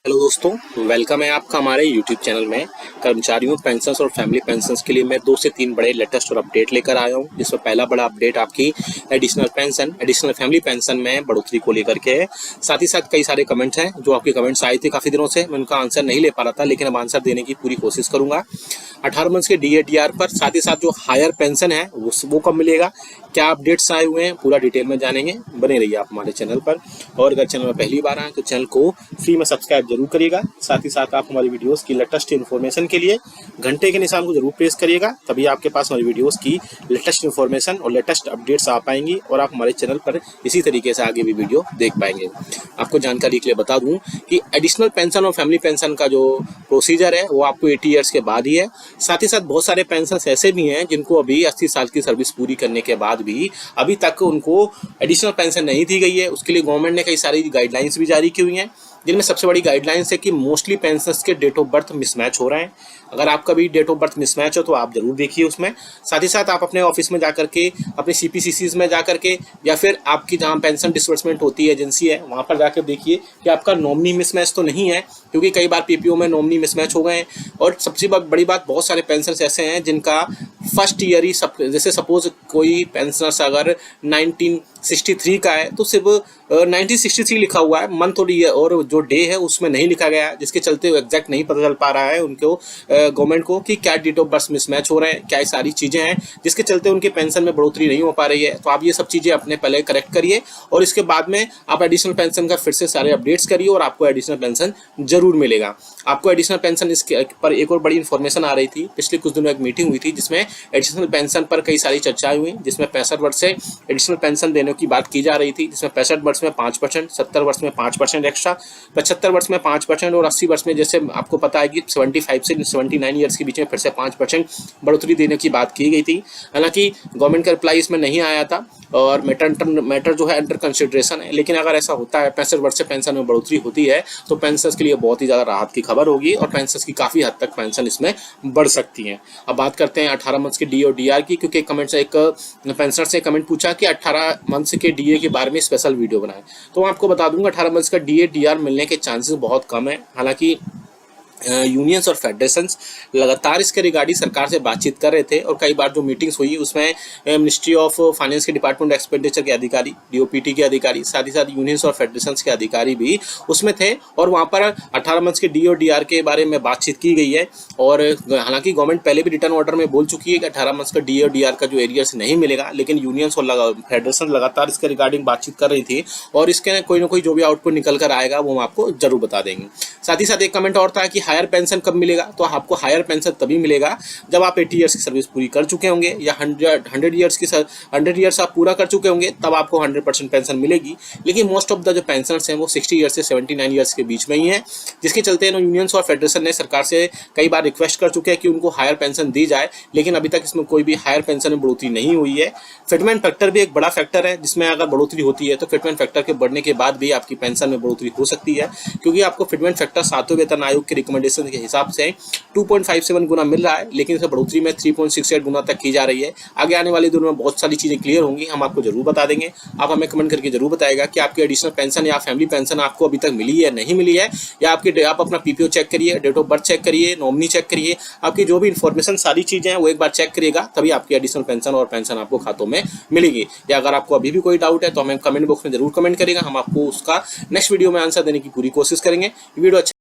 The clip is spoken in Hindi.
हेलो दोस्तों, वेलकम है आपका हमारे यूट्यूब चैनल में। कर्मचारियों पेंशन्स और फैमिली पेंशन्स के लिए मैं 2 से 3 बड़े लेटेस्ट और अपडेट लेकर आया हूं, जिसमें पहला बड़ा अपडेट आपकी एडिशनल फैमिली पेंशन में बढ़ोतरी को लेकर के है। साथ ही साथ कई सारे कमेंट्स हैं जो आपके कमेंट्स आए थे काफ़ी दिनों से, मैं उनका आंसर नहीं ले पा रहा था, लेकिन अब आंसर देने की पूरी कोशिश करूँगा। 18 मंथ्स के DA/DR पर, साथ ही साथ जो हायर पेंशन है वो कब मिलेगा, क्या अपडेट्स आए हुए हैं, पूरा डिटेल में जानेंगे। बने रहिए आप हमारे चैनल पर, और अगर चैनल में पहली बार आए तो चैनल को फ्री में सब्सक्राइब जरूर करिएगा। साथ ही साथ आप हमारी वीडियोस की लेटेस्ट इन्फॉर्मेशन के लिए घंटे के निशान को जरूर प्रेस करिएगा, तभी आपके पास हमारी वीडियोस की लेटेस्ट इन्फॉर्मेशन और लेटेस्ट अपडेट्स आ पाएंगी और आप हमारे चैनल पर इसी तरीके से आगे भी वीडियो देख पाएंगे। आपको जानकारी के लिए बता दूं कि एडिशनल पेंशन और फैमिली पेंशन का जो प्रोसीजर है वो आपको 80 ईयर्स के बाद ही है। साथ ही साथ बहुत सारे पेंशन ऐसे भी हैं जिनको अभी 80 साल की सर्विस पूरी करने के बाद भी अभी तक उनको एडिशनल पेंशन नहीं दी गई है। उसके लिए गवर्नमेंट ने कई सारी गाइडलाइंस भी जारी की हुई हैं, जिनमें सबसे बड़ी गाइडलाइंस है कि मोस्टली पेंशनर्स के डेट ऑफ बर्थ मिसमैच हो रहे हैं। अगर आपका भी डेट ऑफ बर्थ मिसमैच हो तो आप जरूर देखिए उसमें। साथ ही साथ आप अपने ऑफिस में जाकर के, अपने CPCCs में जाकर के, या फिर आपकी जहाँ पेंशन डिसबर्समेंट होती है एजेंसी है वहाँ पर जाकर देखिए कि आपका नॉमिनी मिसमैच तो नहीं है, क्योंकि कई बार PPO में नॉमिनी मिसमैच हो गए हैं। और सबसे बड़ी बात, बहुत सारे पेंशन ऐसे हैं जिनका फर्स्ट ईयर ही जैसे सपोज कोई पेंशनर्स अगर 1963 का है तो सिर्फ 1963 लिखा हुआ है, मंथ और जो डे है उसमें नहीं लिखा गया है, जिसके चलते एग्जैक्ट नहीं पता चल पा रहा है उनको गवर्नमेंट को कि क्या डेट ऑफ बर्थ मिसमैच हो रहे हैं, क्या सारी चीज़ें हैं जिसके चलते उनके पेंशन में बढ़ोतरी नहीं हो पा रही है। तो आप ये सब चीज़ें अपने पहले करेक्ट करिए और इसके बाद में आप एडिशनल पेंशन का फिर से सारे अपडेट्स करिए और आपको एडिशनल पेंशन जरूर मिलेगा। आपको एडिशनल पेंशन इसके पर एक और बड़ी इन्फॉर्मेशन आ रही थी। पिछले कुछ दिनों एक मीटिंग हुई थी जिसमें एडिशनल पेंशन पर कई सारी चर्चाएं हुई, जिसमें 65 वर्ष से एडिशनल पेंशन देने की बात की जा रही थी, जिसमें 65 वर्ष में 5%, 70 वर्ष में 5% एक्स्ट्रा, 75 वर्ष में 5% और 80 वर्ष में, जैसे आपको पता है कि 75 से 79 ईयर्स के बीच में फिर से 5% बढ़ोतरी देने की बात की गई थी। हालांकि गवर्नमेंट का रिप्लाई इसमें नहीं आया था और मैटर जो है अंडर कंसिडरेशन है, लेकिन अगर ऐसा होता है 65 वर्ष से पेंशन में बढ़ोतरी होती है तो पेंशनर्स के लिए बहुत ही ज़्यादा राहत की खबर होगी और पेंशनर्स की काफ़ी हद तक पेंशन इसमें बढ़ सकती है। अब बात करते हैं 18 मंथ्स के DA और DR की, क्योंकि एक पेंशनर से कमेंट पूछा कि 18 मंथ्स के DA के बारे में स्पेशल वीडियो बनाए, तो मैं आपको बता दूंगा 18 मंथ्स का DA/DR मिलने के चांसेस बहुत कम है। हालांकि यूनियंस और फेडरेशंस लगातार इसके रिगार्डिंग सरकार से बातचीत कर रहे थे और कई बार जो मीटिंग्स हुई उसमें मिनिस्ट्री ऑफ फाइनेंस के डिपार्टमेंट एक्सपेंडिचर के अधिकारी, DOPT के अधिकारी, साथ ही साथ यूनियंस और फेडरेशंस के अधिकारी भी उसमें थे और वहाँ पर 18 मंथ्स के DA और DR के बारे में बातचीत की गई है। और हालांकि गवर्नमेंट पहले भी रिटर्न ऑर्डर में बोल चुकी है कि 18 मंथ्स का DA और DR का जो एरियर्स नहीं मिलेगा, लेकिन यूनियंस और फेडरेशन लगातार इसके रिगार्डिंग बातचीत कर रही थी और इसके कोई ना कोई जो भी आउटपुट निकल कर आएगा वो हम आपको जरूर बता देंगे। साथ ही साथ एक कमेंट और था कि हायर पेंशन कब मिलेगा, तो आपको हायर पेंशन तभी मिलेगा जब आप 80 ईयर्स की सर्विस पूरी कर चुके होंगे या 100 ईयर्स आप पूरा कर चुके होंगे, तब आपको 100% पेंशन मिलेगी। लेकिन मोस्ट ऑफ द जो पेंशनर्स हैं वो 60 ईयर्स से 79 ईयर्स के बीच में ही हैं, जिसके चलते यूनियंस और फेडरेशन ने सरकार से कई बार रिक्वेस्ट कर चुके हैं कि उनको हायर पेंशन दी जाए, लेकिन अभी तक इसमें कोई भी हायर पेंशन में बढ़ोतरी नहीं हुई है। फिटमेंट फैक्टर भी एक बड़ा फैक्टर है, जिसमें अगर बढ़ोतरी होती है तो फिटमेंट फैक्टर के बढ़ने के बाद भी आपकी पेंशन में बढ़ोतरी हो सकती है, क्योंकि आपको फिटमेंट फैक्टर 7वें वेतन आयोग के रिकमेंडेशन के हिसाब से 2.57 गुना मिल रहा है, लेकिन इसे बढ़ोतरी में 3.68 गुना तक की जा रही है। आगे आने वाले दिनों में बहुत सारी चीजें क्लियर होंगी, हम आपको जरूर बता देंगे। आप हमें कमेंट करके जरूर बताएगा कि आपकी एडिशनल पेंशन या फैमिली पेंशन आपको अभी तक मिली है नहीं मिली है, या आप अपना PPO चेक करिए, डेट ऑफ बर्थ चेक करिए, नॉमिनी चेक करिए, आपकी जो भी इन्फॉर्मेशन सारी चीजें हैं वो एक बार चेक करिएगा, तभी आपकी एडिशनल पेंशन और पेंशन आपको खातों में मिलेगी। या अगर आपको अभी भी कोई डाउट है तो हमें कमेंट बॉक्स में जरूर कमेंट करिएगा, हम आपको उसका नेक्स्ट वीडियो में आंसर देने की पूरी कोशिश करेंगे। वीडियो अच्छा